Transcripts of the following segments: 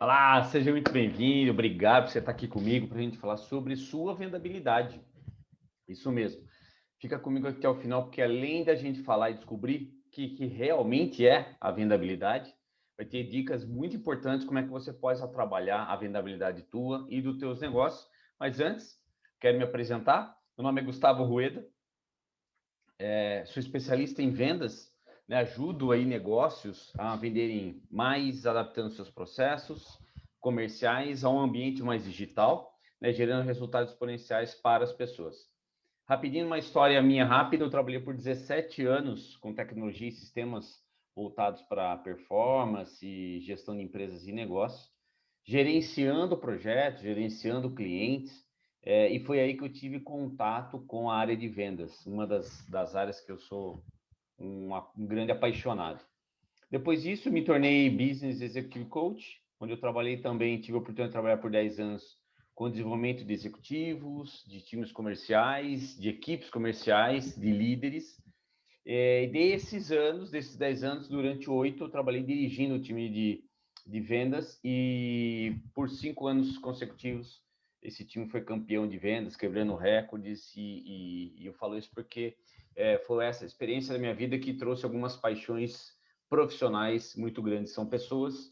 Olá, seja muito bem-vindo, obrigado por você estar aqui comigo para a gente falar sobre sua vendabilidade. Isso mesmo. Fica comigo até o final, porque além da gente falar e descobrir o que realmente é a vendabilidade, vai ter dicas muito importantes como é que você pode trabalhar a vendabilidade tua e dos teus negócios. Mas antes, quero me apresentar. Meu nome é Gustavo Rueda, sou especialista em vendas, né? Ajudo aí negócios a venderem mais, adaptando seus processos comerciais a um ambiente mais digital, né? Gerando resultados exponenciais para as pessoas. Rapidinho, uma história minha rápida, eu trabalhei por 17 anos com tecnologia e sistemas voltados para performance e gestão de empresas e negócios, gerenciando projetos, gerenciando clientes, e foi aí que eu tive contato com a área de vendas, uma das áreas que eu sou um grande apaixonado. Depois disso, me tornei Business Executive Coach, onde eu trabalhei também, tive a oportunidade de trabalhar por 10 anos com desenvolvimento de executivos, de times comerciais, de equipes comerciais, de líderes. E desses 10 anos, durante 8, eu trabalhei dirigindo o time de vendas e por 5 anos consecutivos, esse time foi campeão de vendas, quebrando recordes e eu falo isso porque foi essa experiência da minha vida que trouxe algumas paixões profissionais muito grandes. São pessoas,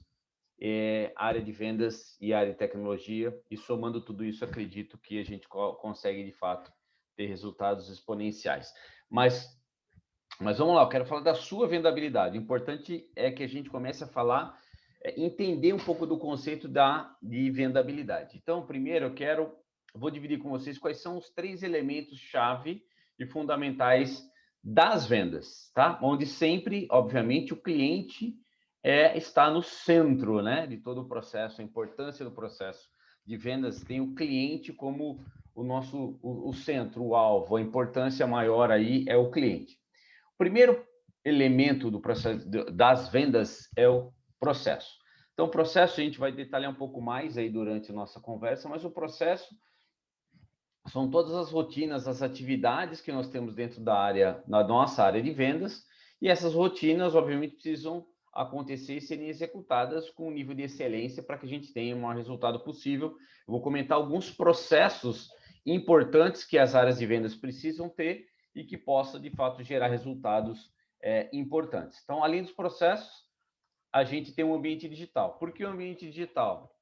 área de vendas e área de tecnologia, e somando tudo isso, acredito que a gente consegue, de fato, ter resultados exponenciais. Mas vamos lá, eu quero falar da sua vendabilidade. O importante é que a gente comece a falar, entender um pouco do conceito de vendabilidade. Então, primeiro vou dividir com vocês quais são os 3 elementos-chave e fundamentais das vendas, tá? Onde sempre, obviamente, o cliente está no centro, né, de todo o processo, a importância do processo de vendas tem o cliente como o centro, o alvo, a importância maior aí é o cliente. O primeiro elemento do processo das vendas é o processo. Então, o processo a gente vai detalhar um pouco mais aí durante a nossa conversa, mas o processo são todas as rotinas, as atividades que nós temos dentro na nossa área de vendas, e essas rotinas, obviamente, precisam acontecer e serem executadas com um nível de excelência para que a gente tenha o maior resultado possível. Eu vou comentar alguns processos importantes que as áreas de vendas precisam ter e que possa, de fato, gerar resultados importantes. Então, além dos processos, a gente tem um ambiente digital. Por que o ambiente digital?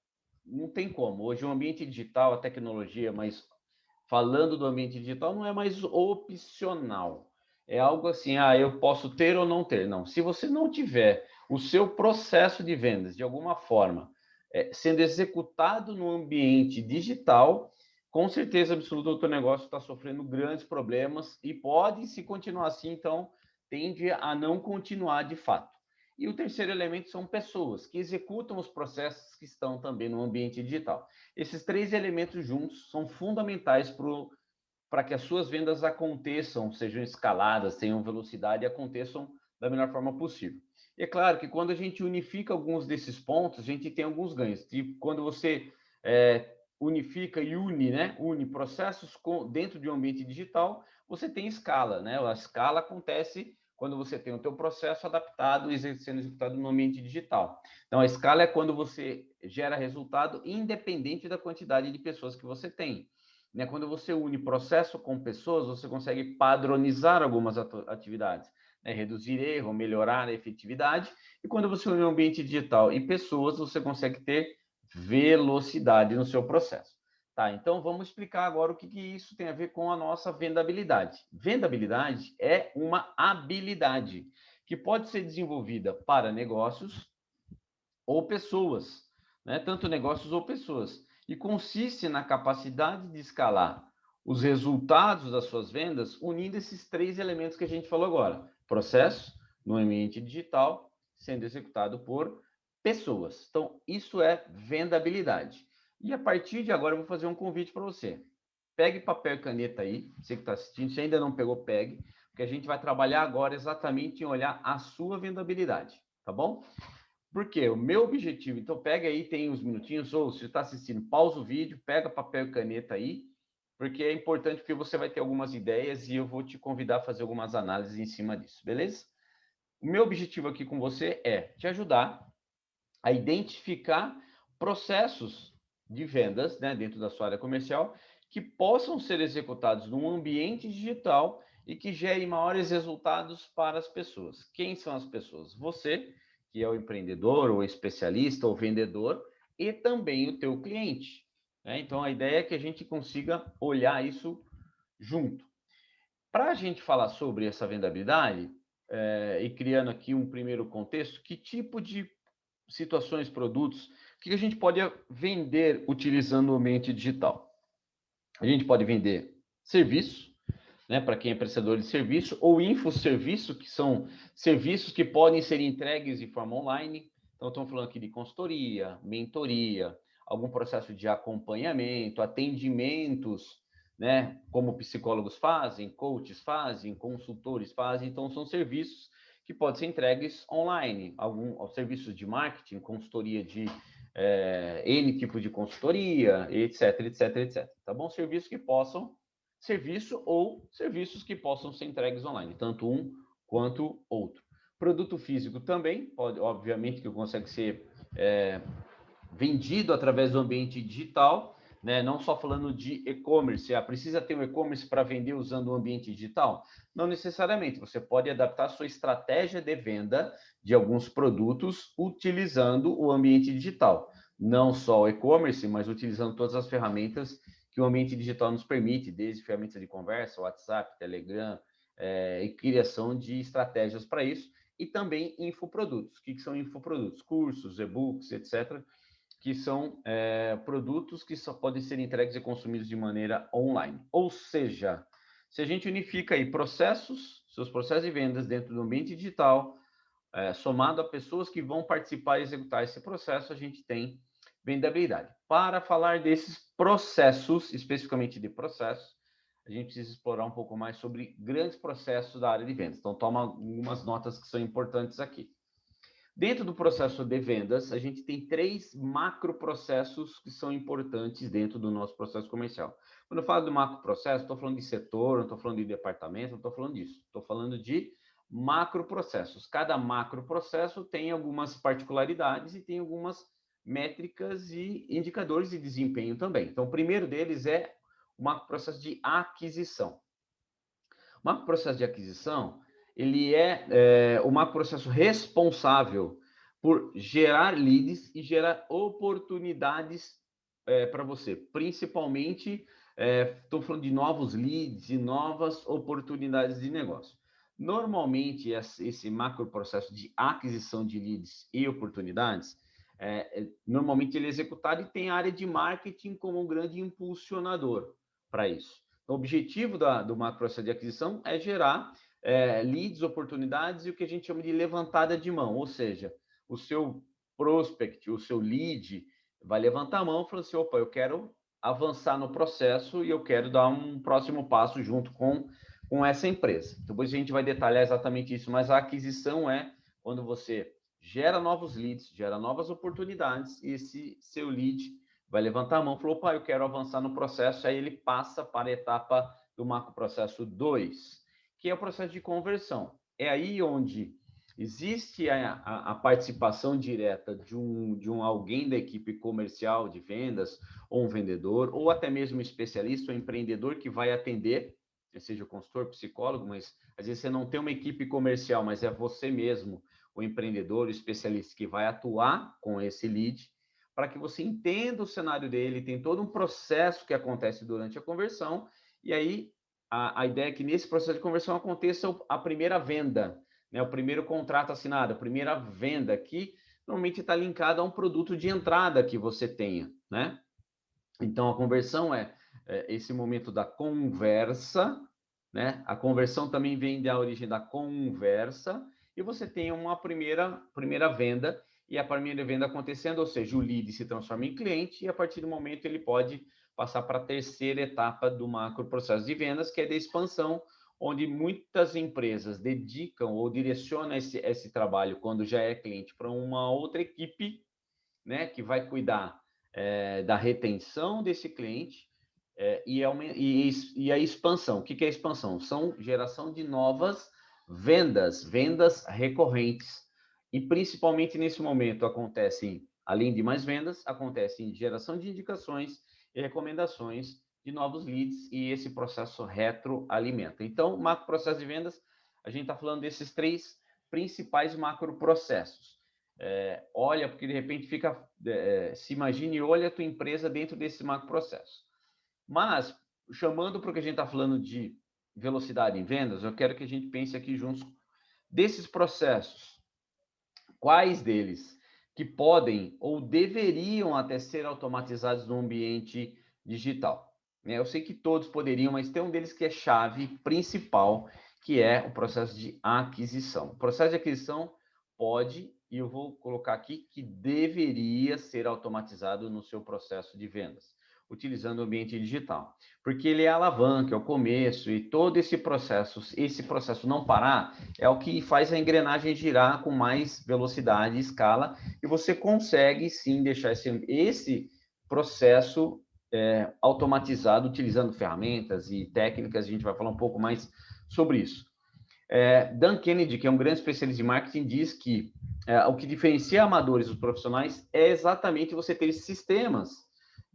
Não tem como. Hoje, o ambiente digital, a tecnologia, mas falando do ambiente digital, não é mais opcional. É algo assim, eu posso ter ou não ter. Não, se você não tiver o seu processo de vendas, de alguma forma, sendo executado no ambiente digital, com certeza absoluta o teu negócio está sofrendo grandes problemas e pode, se continuar assim, então, tende a não continuar de fato. E o terceiro elemento são pessoas que executam os processos que estão também no ambiente digital. Esses 3 elementos juntos são fundamentais para que as suas vendas aconteçam, sejam escaladas, tenham velocidade e aconteçam da melhor forma possível. E é claro que quando a gente unifica alguns desses pontos, a gente tem alguns ganhos. Tipo, quando você unifica e une processos dentro de um ambiente digital, você tem escala, né? A escala acontece quando você tem o teu processo adaptado e sendo executado no ambiente digital. Então, a escala é quando você gera resultado independente da quantidade de pessoas que você tem. Né? Quando você une processo com pessoas, você consegue padronizar algumas atividades, né? Reduzir erro, melhorar a efetividade. E quando você une o ambiente digital e pessoas, você consegue ter velocidade no seu processo. Tá, então vamos explicar agora o que isso tem a ver com a nossa vendabilidade. Vendabilidade é uma habilidade que pode ser desenvolvida para negócios ou pessoas, né? Tanto negócios ou pessoas. E consiste na capacidade de escalar os resultados das suas vendas unindo esses 3 elementos que a gente falou agora. Processo no ambiente digital sendo executado por pessoas. Então, isso é vendabilidade. E a partir de agora eu vou fazer um convite para você. Pegue papel e caneta aí, você que está assistindo, se ainda não pegou, pegue, porque a gente vai trabalhar agora exatamente em olhar a sua vendabilidade, tá bom? Porque o meu objetivo, então pega aí, tem uns minutinhos, ou se está assistindo, pausa o vídeo, pega papel e caneta aí, porque é importante porque você vai ter algumas ideias e eu vou te convidar a fazer algumas análises em cima disso, beleza? O meu objetivo aqui com você é te ajudar a identificar processos de vendas, né, dentro da sua área comercial, que possam ser executados num ambiente digital e que gerem maiores resultados para as pessoas. Quem são as pessoas? Você, que é o empreendedor, ou especialista, ou vendedor, e também o teu cliente, né? Então, a ideia é que a gente consiga olhar isso junto. Para a gente falar sobre essa vendabilidade, e criando aqui um primeiro contexto, que tipo de situações, produtos, o que a gente pode vender utilizando o ambiente digital? A gente pode vender serviço, né, para quem é prestador de serviço, ou infoserviço, que são serviços que podem ser entregues de forma online. Então, estamos falando aqui de consultoria, mentoria, algum processo de acompanhamento, atendimentos, né, como psicólogos fazem, coaches fazem, consultores fazem. Então, são serviços que podem ser entregues online, alguns serviços de marketing, consultoria de N tipo de consultoria, etc, etc, etc. Tá bom? Serviços que possam serviço ou serviços que possam ser entregues online, tanto um quanto outro. Produto físico também, pode, obviamente, que consegue ser vendido através do ambiente digital, né? Não só falando de e-commerce, precisa ter um e-commerce para vender usando o ambiente digital? Não necessariamente, você pode adaptar a sua estratégia de venda de alguns produtos utilizando o ambiente digital. Não só o e-commerce, mas utilizando todas as ferramentas que o ambiente digital nos permite, desde ferramentas de conversa, WhatsApp, Telegram, e criação de estratégias para isso, e também infoprodutos. O que são infoprodutos? Cursos, e-books, etc., que são produtos que só podem ser entregues e consumidos de maneira online. Ou seja, se a gente unifica aí seus processos de vendas dentro do ambiente digital, somado a pessoas que vão participar e executar esse processo, a gente tem vendabilidade. Para falar desses processos, especificamente de processos, a gente precisa explorar um pouco mais sobre grandes processos da área de vendas. Então, toma algumas notas que são importantes aqui. Dentro do processo de vendas, a gente tem 3 macroprocessos que são importantes dentro do nosso processo comercial. Quando eu falo de macroprocesso, estou falando de setor, não estou falando de departamento, não estou falando disso. Estou falando de macroprocessos. Cada macroprocesso tem algumas particularidades e tem algumas métricas e indicadores de desempenho também. Então, o primeiro deles é o macroprocesso de aquisição. O macroprocesso de aquisição, ele é o macroprocesso responsável por gerar leads e gerar oportunidades para você. Principalmente, estou falando de novos leads e novas oportunidades de negócio. Normalmente, esse macroprocesso de aquisição de leads e oportunidades, normalmente ele é executado e tem a área de marketing como um grande impulsionador para isso. O objetivo do macroprocesso de aquisição é gerar leads, oportunidades e o que a gente chama de levantada de mão, ou seja, o seu prospect, o seu lead, vai levantar a mão e falar assim, opa, eu quero avançar no processo e eu quero dar um próximo passo junto com essa empresa. Depois a gente vai detalhar exatamente isso, mas a aquisição é quando você gera novos leads, gera novas oportunidades e esse seu lead vai levantar a mão e falou, opa, eu quero avançar no processo, aí ele passa para a etapa do macroprocesso 2, que é o processo de conversão. É aí onde existe a participação direta de um alguém da equipe comercial de vendas, ou um vendedor, ou até mesmo um especialista, um empreendedor que vai atender, seja o consultor, psicólogo, mas às vezes você não tem uma equipe comercial, mas é você mesmo, o empreendedor, o especialista que vai atuar com esse lead, para que você entenda o cenário dele, tem todo um processo que acontece durante a conversão, e aí a ideia é que nesse processo de conversão aconteça a primeira venda, né? O primeiro contrato assinado, a primeira venda, que normalmente está linkada a um produto de entrada que você tenha, né? Então, a conversão é esse momento da conversa, né? A conversão também vem da origem da conversa, e você tem uma primeira venda, e a primeira venda acontecendo, ou seja, o lead se transforma em cliente, e a partir do momento ele pode passar para a terceira etapa do macro processo de vendas, que é da expansão, onde muitas empresas dedicam ou direcionam esse trabalho, quando já é cliente, para uma outra equipe, né, que vai cuidar da retenção desse cliente e a expansão. O que é a expansão? São geração de novas vendas recorrentes. E principalmente nesse momento acontecem Além de mais vendas, acontece geração de indicações e recomendações de novos leads, e esse processo retroalimenta. Então, macro processo de vendas, a gente está falando desses 3 principais macro processos. Olha, porque de repente se imagine e olha a tua empresa dentro desse macro processo. Mas, chamando para o que a gente está falando de velocidade em vendas, eu quero que a gente pense aqui juntos desses processos. Quais deles que podem ou deveriam até ser automatizados no ambiente digital? Eu sei que todos poderiam, mas tem um deles que é chave principal, que é o processo de aquisição. O processo de aquisição pode, e eu vou colocar aqui, que deveria ser automatizado no seu processo de vendas, utilizando o ambiente digital, porque ele é a alavanca, é o começo, e todo esse processo não parar, é o que faz a engrenagem girar com mais velocidade e escala, e você consegue sim deixar esse processo automatizado, utilizando ferramentas e técnicas. A gente vai falar um pouco mais sobre isso. Dan Kennedy, que é um grande especialista em marketing, diz que o que diferencia amadores dos profissionais é exatamente você ter sistemas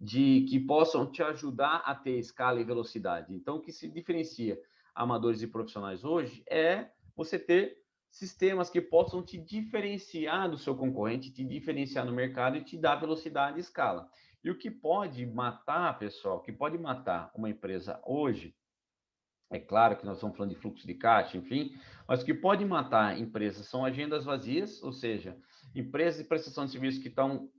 que possam te ajudar a ter escala e velocidade. Então, o que se diferencia amadores e profissionais hoje é você ter sistemas que possam te diferenciar do seu concorrente, te diferenciar no mercado e te dar velocidade e escala. E o que pode matar, pessoal, o que pode matar uma empresa hoje, é claro que nós estamos falando de fluxo de caixa, enfim, mas o que pode matar empresas são agendas vazias, ou seja, empresas de prestação de serviços que estão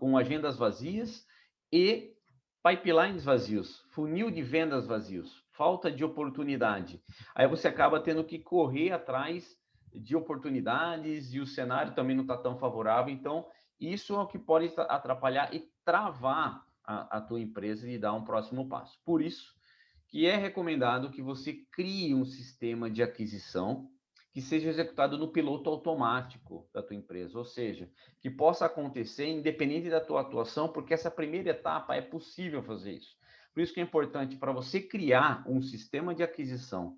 com agendas vazias e pipelines vazios, funil de vendas vazios, falta de oportunidade. Aí você acaba tendo que correr atrás de oportunidades e o cenário também não está tão favorável. Então, isso é o que pode atrapalhar e travar a tua empresa e dar um próximo passo. Por isso, que é recomendado que você crie um sistema de aquisição que seja executado no piloto automático da tua empresa, ou seja, que possa acontecer independente da tua atuação, porque essa primeira etapa é possível fazer isso. Por isso que é importante para você criar um sistema de aquisição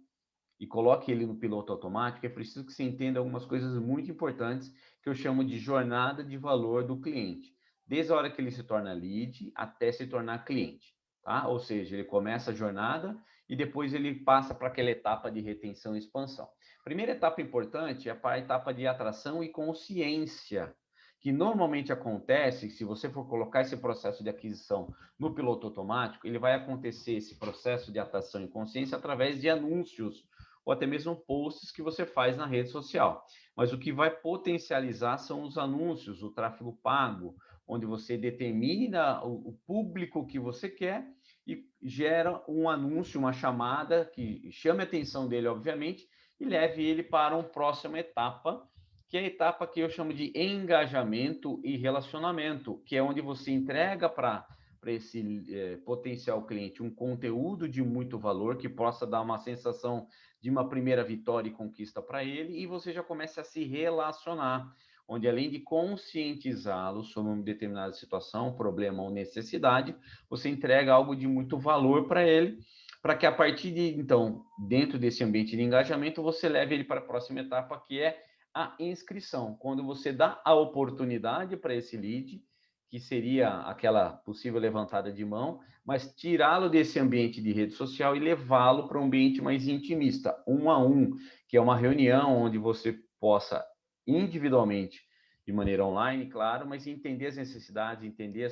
e coloque ele no piloto automático, é preciso que você entenda algumas coisas muito importantes que eu chamo de jornada de valor do cliente, desde a hora que ele se torna lead até se tornar cliente. Tá? Ou seja, ele começa a jornada e depois ele passa para aquela etapa de retenção e expansão. Primeira etapa importante é a etapa de atração e consciência, que normalmente acontece, se você for colocar esse processo de aquisição no piloto automático, ele vai acontecer esse processo de atração e consciência através de anúncios ou até mesmo posts que você faz na rede social. Mas o que vai potencializar são os anúncios, o tráfego pago, onde você determina o público que você quer e gera um anúncio, uma chamada que chame a atenção dele, obviamente, e leve ele para uma próxima etapa, que é a etapa que eu chamo de engajamento e relacionamento, que é onde você entrega para esse potencial cliente um conteúdo de muito valor que possa dar uma sensação de uma primeira vitória e conquista para ele, e você já começa a se relacionar, onde além de conscientizá-lo sobre uma determinada situação, problema ou necessidade, você entrega algo de muito valor para ele, para que a partir de, então, dentro desse ambiente de engajamento, você leve ele para a próxima etapa, que é a inscrição, quando você dá a oportunidade para esse lead, que seria aquela possível levantada de mão, mas tirá-lo desse ambiente de rede social e levá-lo para um ambiente mais intimista, um a um, que é uma reunião onde você possa individualmente, de maneira online, claro, mas entender as necessidades, entender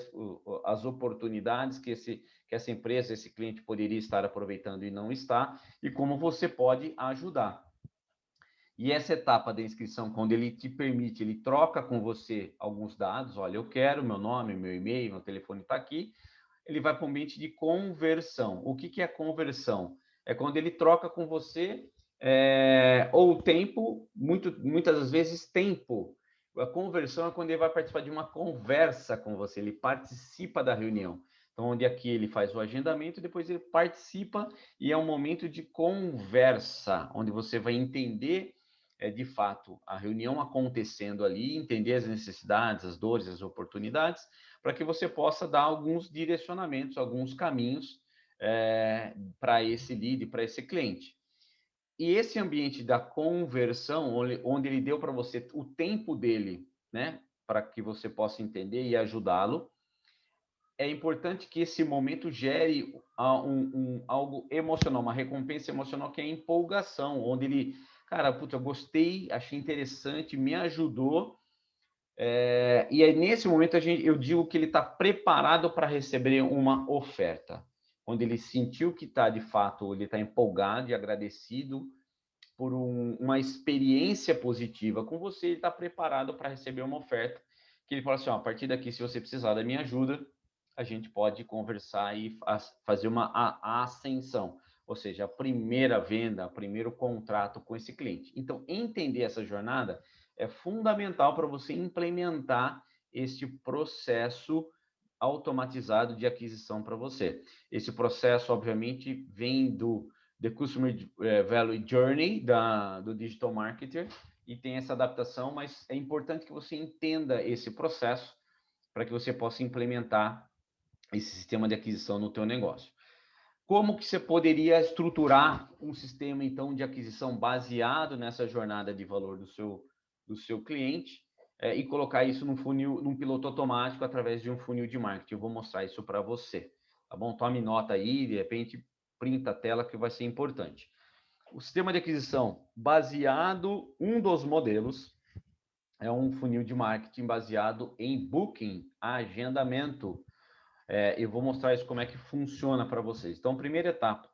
as oportunidades que essa empresa, esse cliente poderia estar aproveitando e não está, e como você pode ajudar. E essa etapa da inscrição, quando ele te permite, ele troca com você alguns dados, olha, eu quero meu nome, meu e-mail, meu telefone está aqui, ele vai para o ambiente de conversão. O que é conversão? É quando ele troca com você ou tempo, muitas vezes tempo. A conversão é quando ele vai participar de uma conversa com você, ele participa da reunião. Então, onde aqui ele faz o agendamento, depois ele participa e é um momento de conversa, onde você vai entender de fato a reunião acontecendo ali, entender as necessidades, as dores, as oportunidades, para que você possa dar alguns direcionamentos, alguns caminhos para esse lead, para esse cliente. E esse ambiente da conversão, onde ele deu para você o tempo dele, né, para que você possa entender e ajudá-lo. É importante que esse momento gere algo emocional, uma recompensa emocional, que é a empolgação, onde ele, cara, putz, eu gostei, achei interessante, me ajudou. E aí, nesse momento, eu digo que ele está preparado para receber uma oferta, onde ele sentiu que está, de fato, ele está empolgado e agradecido por uma experiência positiva com você, ele está preparado para receber uma oferta, que ele fala assim, ó, a partir daqui, se você precisar da minha ajuda, a gente pode conversar e fazer uma ascensão, ou seja, a primeira venda, o primeiro contrato com esse cliente. Então, entender essa jornada é fundamental para você implementar este processo automatizado de aquisição para você. Esse processo, obviamente, vem do The Customer Value Journey do Digital Marketer e tem essa adaptação, mas é importante que você entenda esse processo para que você possa implementar esse sistema de aquisição no teu negócio. Como que você poderia estruturar um sistema, então, de aquisição baseado nessa jornada de valor do seu cliente e colocar isso num funil, num piloto automático através de um funil de marketing? Eu vou mostrar isso para você, tá bom? Tome nota aí, de repente, printa a tela que vai ser importante. O sistema de aquisição baseado, um dos modelos é um funil de marketing baseado em booking, agendamento. Eu vou mostrar isso como é que funciona para vocês. Então, primeira etapa,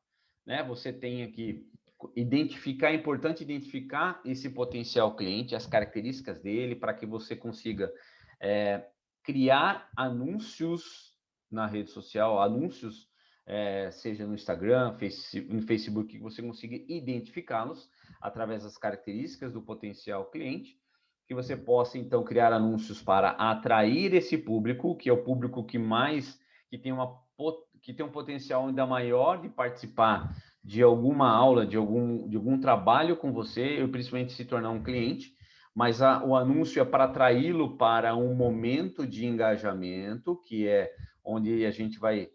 né? Você tem aqui identificar, é importante identificar esse potencial cliente, as características dele, para que você consiga criar anúncios na rede social, anúncios, seja no Instagram, no Facebook, que você consiga identificá-los através das características do potencial cliente, que você possa, então, criar anúncios para atrair esse público, que é o público que tem um potencial ainda maior de participar de alguma aula, de algum trabalho com você, ou principalmente se tornar um cliente, mas o anúncio é para atraí-lo para um momento de engajamento, que é onde a gente vai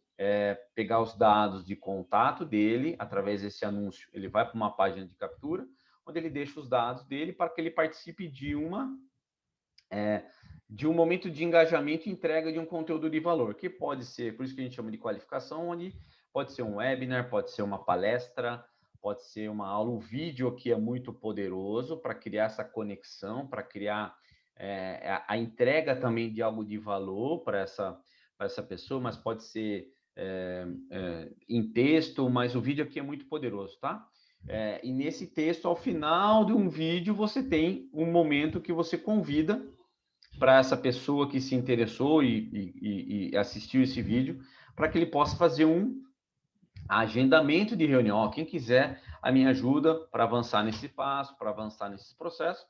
pegar os dados de contato dele, através desse anúncio, ele vai para uma página de captura, onde ele deixa os dados dele para que ele participe de um momento de engajamento e entrega de um conteúdo de valor, que pode ser, por isso que a gente chama de qualificação, onde pode ser um webinar, pode ser uma palestra, pode ser uma aula, um vídeo que é muito poderoso para criar essa conexão, para criar a entrega também de algo de valor para essa pessoa, mas pode ser em texto, mas o vídeo aqui é muito poderoso, tá? E nesse texto, ao final de um vídeo, você tem um momento que você convida para essa pessoa que se interessou e assistiu esse vídeo, para que ele possa fazer um agendamento de reunião. Quem quiser a minha ajuda para avançar nesse passo, para avançar nesse processo,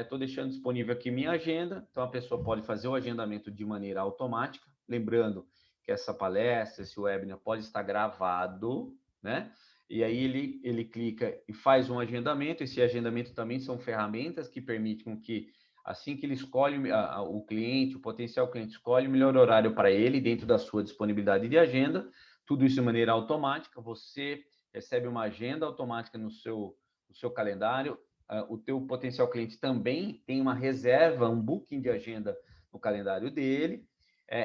estou deixando disponível aqui minha agenda, então a pessoa pode fazer o agendamento de maneira automática, lembrando que essa palestra, esse webinar pode estar gravado, né? E aí ele clica e faz um agendamento. Esse agendamento também são ferramentas que permitem que, assim que ele escolhe o cliente, o potencial cliente escolhe o melhor horário para ele, dentro da sua disponibilidade de agenda, tudo isso de maneira automática, você recebe uma agenda automática no seu calendário, o teu potencial cliente também tem uma reserva, um booking de agenda no calendário dele,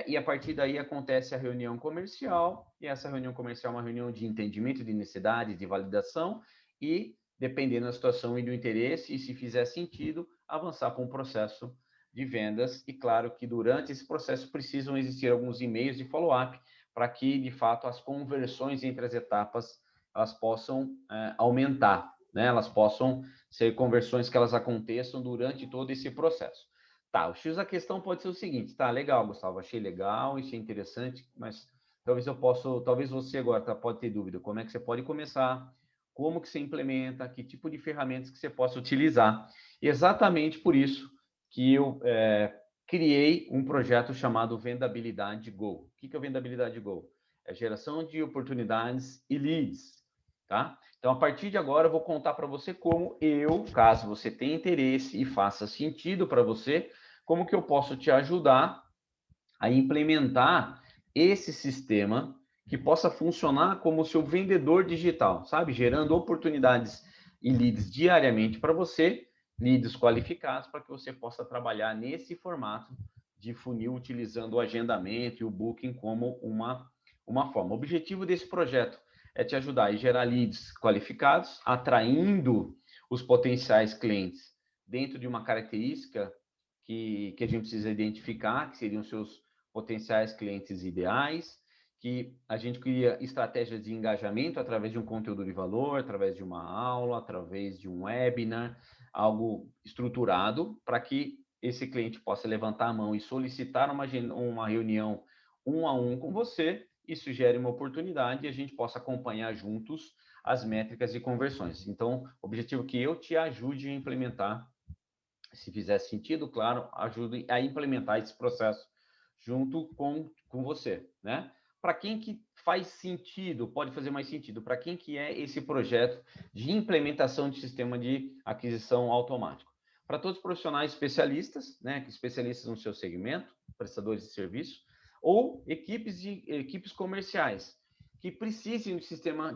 e a partir daí acontece a reunião comercial, e essa reunião comercial é uma reunião de entendimento de necessidades, de validação, e dependendo da situação e do interesse, e se fizer sentido, avançar com o processo de vendas. E claro que durante esse processo precisam existir alguns e-mails de follow-up para que, de fato, as conversões entre as etapas elas possam aumentar, né? Elas possam ser conversões que elas aconteçam durante todo esse processo. Tá, o X da questão pode ser o seguinte, tá, legal, Gustavo, achei legal, achei interessante, mas talvez você agora pode ter dúvida, como é que você pode começar, como que você implementa, que tipo de ferramentas que você possa utilizar. E exatamente por isso que eu criei um projeto chamado Vendabilidade Go. O que é o Vendabilidade Go? É geração de oportunidades e leads, tá? Então, a partir de agora, eu vou contar para você como caso você tenha interesse e faça sentido para você, como que eu posso te ajudar a implementar esse sistema que possa funcionar como o seu vendedor digital, sabe? Gerando oportunidades e leads diariamente para você, leads qualificados para que você possa trabalhar nesse formato de funil, utilizando o agendamento e o booking como uma forma. O objetivo desse projeto é te ajudar a gerar leads qualificados, atraindo os potenciais clientes dentro de uma característica que a gente precisa identificar, que seriam seus potenciais clientes ideais, que a gente cria estratégias de engajamento através de um conteúdo de valor, através de uma aula, através de um webinar, algo estruturado para que esse cliente possa levantar a mão e solicitar uma reunião um a um com você. Isso gera uma oportunidade e a gente possa acompanhar juntos as métricas e conversões. Então, o objetivo é que eu te ajude a implementar, se fizer sentido, claro, ajude a implementar esse processo junto com você, né? Para quem que faz sentido, pode fazer mais sentido, para quem que é esse projeto de implementação de sistema de aquisição automático? Para todos os profissionais especialistas, né, especialistas no seu segmento, prestadores de serviço, ou equipes comerciais que precisem de sistema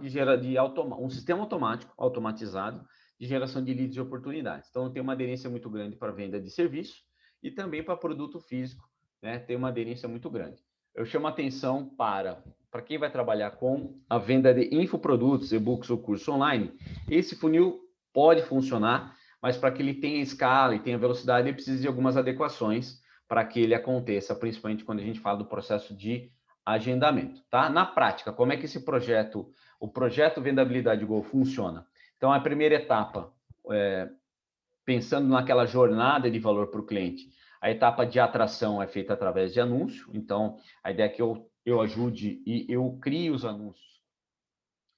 um sistema automático, automatizado, de geração de leads e oportunidades. Então, tem uma aderência muito grande para venda de serviço e também para produto físico, né? Tem uma aderência muito grande. Eu chamo a atenção para quem vai trabalhar com a venda de infoprodutos, e-books ou curso online, esse funil pode funcionar, mas para que ele tenha escala e tenha velocidade, ele precisa de algumas adequações para que ele aconteça, principalmente quando a gente fala do processo de agendamento, tá? Na prática, como é que o projeto Vendabilidade Go funciona? Então, a primeira etapa, pensando naquela jornada de valor para o cliente, a etapa de atração é feita através de anúncio. Então, a ideia é que eu ajude e eu crie os anúncios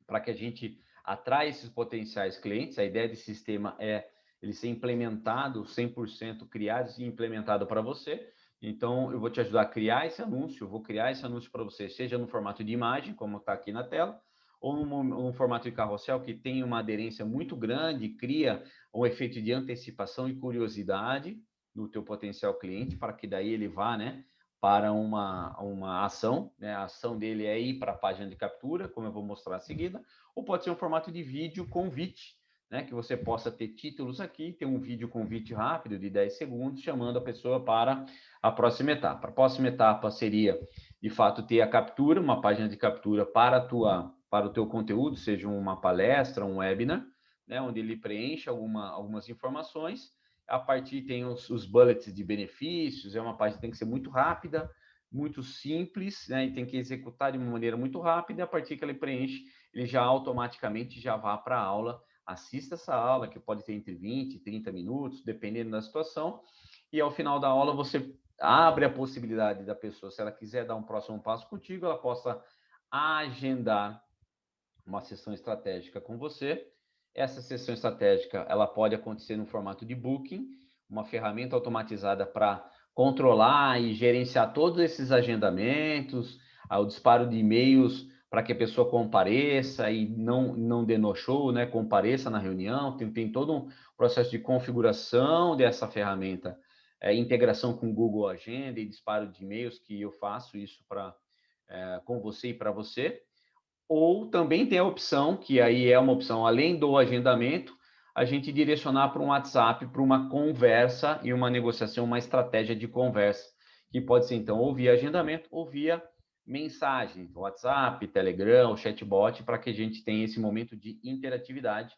para que a gente atraia esses potenciais clientes. A ideia desse sistema é ele ser implementado, 100% criado e implementado para você. Então, eu vou te ajudar a criar esse anúncio, eu vou criar esse anúncio para você, seja no formato de imagem, como está aqui na tela, ou num formato de carrossel que tem uma aderência muito grande, cria um efeito de antecipação e curiosidade no teu potencial cliente, para que daí ele vá, né, para uma ação, né? A ação dele é ir para a página de captura, como eu vou mostrar a seguida, ou pode ser um formato de vídeo convite, né? Que você possa ter títulos aqui, ter um vídeo convite rápido de 10 segundos, chamando a pessoa para a próxima etapa. A próxima etapa seria, de fato, ter a captura, uma página de captura para o teu conteúdo, seja uma palestra, um webinar, né? Onde ele preenche algumas informações. A partir tem os bullets de benefícios, é uma página que tem que ser muito rápida, muito simples, né? E tem que executar de uma maneira muito rápida. A partir que ele preenche, ele já automaticamente já vá para a aula. Assista essa aula, que pode ter entre 20 e 30 minutos, dependendo da situação. E ao final da aula, você abre a possibilidade da pessoa, se ela quiser dar um próximo passo contigo, ela possa agendar uma sessão estratégica com você. Essa sessão estratégica, ela pode acontecer no formato de booking, uma ferramenta automatizada para controlar e gerenciar todos esses agendamentos, o disparo de e-mails para que a pessoa compareça e não dê no show, né? Compareça na reunião. Tem todo um processo de configuração dessa ferramenta, integração com o Google Agenda e disparo de e-mails, que eu faço isso com você e para você. Ou também tem a opção, que aí é uma opção além do agendamento, a gente direcionar para um WhatsApp, para uma conversa e uma negociação, uma estratégia de conversa, que pode ser então ou via agendamento ou via mensagem, WhatsApp, Telegram, chatbot, para que a gente tenha esse momento de interatividade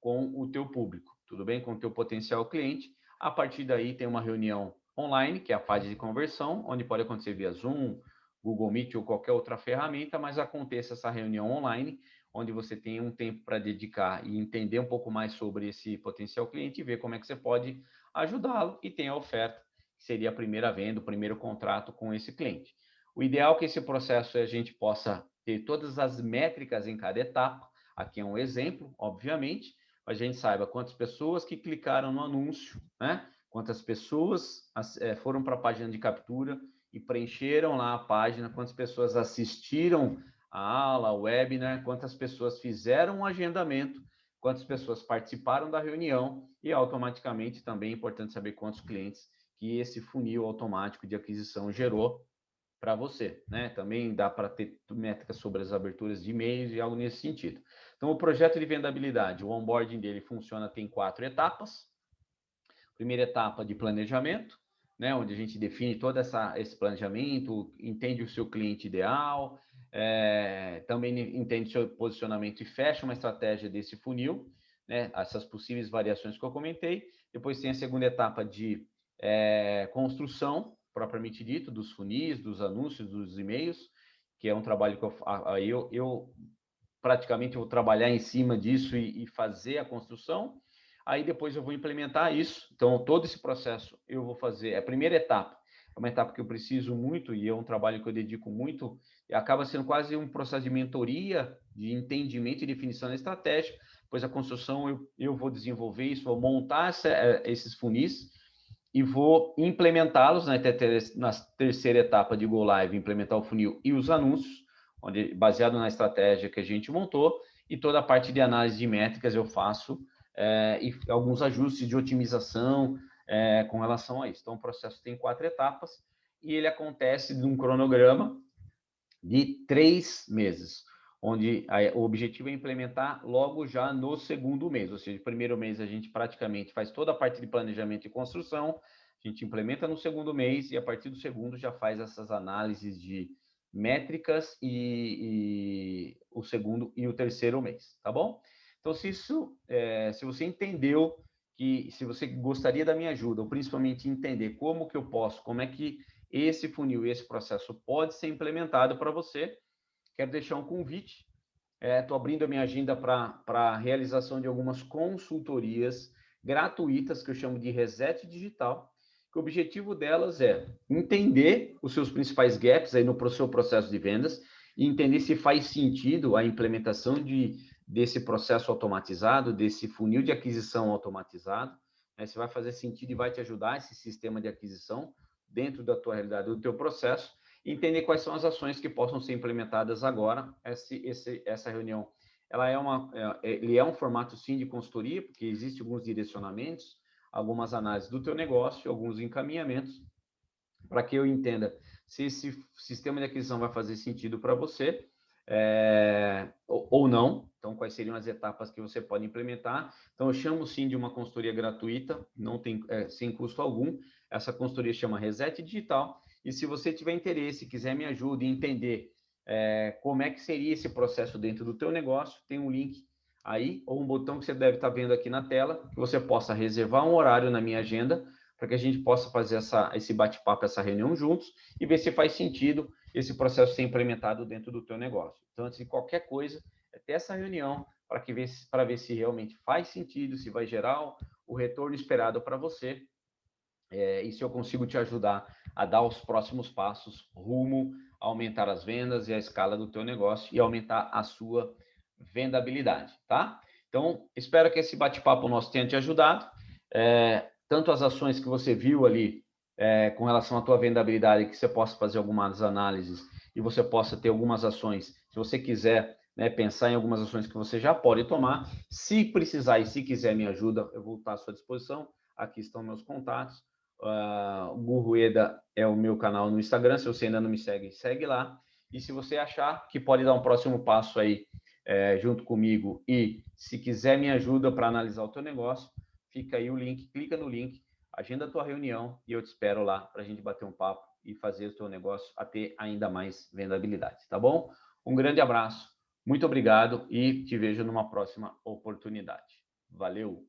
com o teu público, tudo bem? Com o teu potencial cliente. A partir daí tem uma reunião online, que é a fase de conversão, onde pode acontecer via Zoom, Google Meet ou qualquer outra ferramenta, mas aconteça essa reunião online, onde você tem um tempo para dedicar e entender um pouco mais sobre esse potencial cliente e ver como é que você pode ajudá-lo, e tem a oferta, que seria a primeira venda, o primeiro contrato com esse cliente. O ideal é que esse processo a gente possa ter todas as métricas em cada etapa. Aqui é um exemplo, obviamente, a gente saiba quantas pessoas que clicaram no anúncio, né? Quantas pessoas foram para a página de captura e preencheram lá a página, quantas pessoas assistiram a aula, o webinar, quantas pessoas fizeram um agendamento, quantas pessoas participaram da reunião e automaticamente também é importante saber quantos clientes que esse funil automático de aquisição gerou para você, né? Também dá para ter métricas sobre as aberturas de e-mails e algo nesse sentido. Então, o projeto de vendabilidade, o onboarding dele funciona, tem 4 etapas. primeira etapa de planejamento, né, onde a gente define todo esse planejamento, entende o seu cliente ideal, também entende o seu posicionamento e fecha uma estratégia desse funil, né, essas possíveis variações que eu comentei. Depois tem a segunda etapa de construção, propriamente dito, dos funis, dos anúncios, dos e-mails, que é um trabalho que eu praticamente vou trabalhar em cima disso e fazer a construção. Aí depois eu vou implementar isso. Então, todo esse processo eu vou fazer. A primeira etapa é uma etapa que eu preciso muito e é um trabalho que eu dedico muito. E acaba sendo quase um processo de mentoria, de entendimento e definição da estratégia. Depois a construção eu vou desenvolver isso, vou montar esses funis e vou implementá-los na terceira etapa de Go Live, implementar o funil e os anúncios, onde baseado na estratégia que a gente montou, e toda a parte de análise de métricas eu faço e alguns ajustes de otimização com relação a isso. Então, o processo tem 4 etapas e ele acontece num cronograma de 3 meses, onde o objetivo é implementar logo já no segundo mês, ou seja, no primeiro mês a gente praticamente faz toda a parte de planejamento e construção, a gente implementa no segundo mês e a partir do segundo já faz essas análises de métricas e o segundo e o terceiro mês, tá bom? Então, se você entendeu que se você gostaria da minha ajuda, ou principalmente entender como que eu posso, como é que esse funil e esse processo pode ser implementado para você, quero deixar um convite. Estou abrindo a minha agenda para a realização de algumas consultorias gratuitas, que eu chamo de Reset Digital, que o objetivo delas é entender os seus principais gaps aí no seu processo de vendas e entender se faz sentido a implementação desse processo automatizado, desse funil de aquisição automatizado, né? Se vai fazer sentido e vai te ajudar esse sistema de aquisição dentro da tua realidade, do teu processo, e entender quais são as ações que possam ser implementadas agora. Essa reunião, ele é um formato sim de consultoria, porque existem alguns direcionamentos, algumas análises do teu negócio, alguns encaminhamentos, para que eu entenda se esse sistema de aquisição vai fazer sentido para você ou não. Então, quais seriam as etapas que você pode implementar. Então, eu chamo sim de uma consultoria gratuita, não tem, sem custo algum. Essa consultoria chama Reset Digital. E se você tiver interesse, quiser me ajude a entender como é que seria esse processo dentro do teu negócio, tem um link aí, ou um botão que você deve estar vendo aqui na tela, que você possa reservar um horário na minha agenda, para que a gente possa fazer esse bate-papo, essa reunião juntos, e ver se faz sentido esse processo ser implementado dentro do teu negócio. Então, antes de qualquer coisa, é ter essa reunião para ver se realmente faz sentido, se vai gerar o retorno esperado para você, e se eu consigo te ajudar a dar os próximos passos rumo a aumentar as vendas e a escala do teu negócio e aumentar a sua vendabilidade, tá? Então, espero que esse bate-papo nosso tenha te ajudado. Tanto as ações que você viu ali com relação à tua vendabilidade, que você possa fazer algumas análises e você possa ter algumas ações, se você quiser, né, pensar em algumas ações que você já pode tomar. Se precisar e se quiser me ajuda, eu vou estar à sua disposição. Aqui estão meus contatos. O Gu Rueda é o meu canal no Instagram. Se você ainda não me segue, segue lá. E se você achar que pode dar um próximo passo aí junto comigo e se quiser me ajuda para analisar o teu negócio, fica aí o link, clica no link, agenda a tua reunião e eu te espero lá para a gente bater um papo e fazer o teu negócio a ter ainda mais vendabilidade, tá bom? Um grande abraço, muito obrigado e te vejo numa próxima oportunidade. Valeu!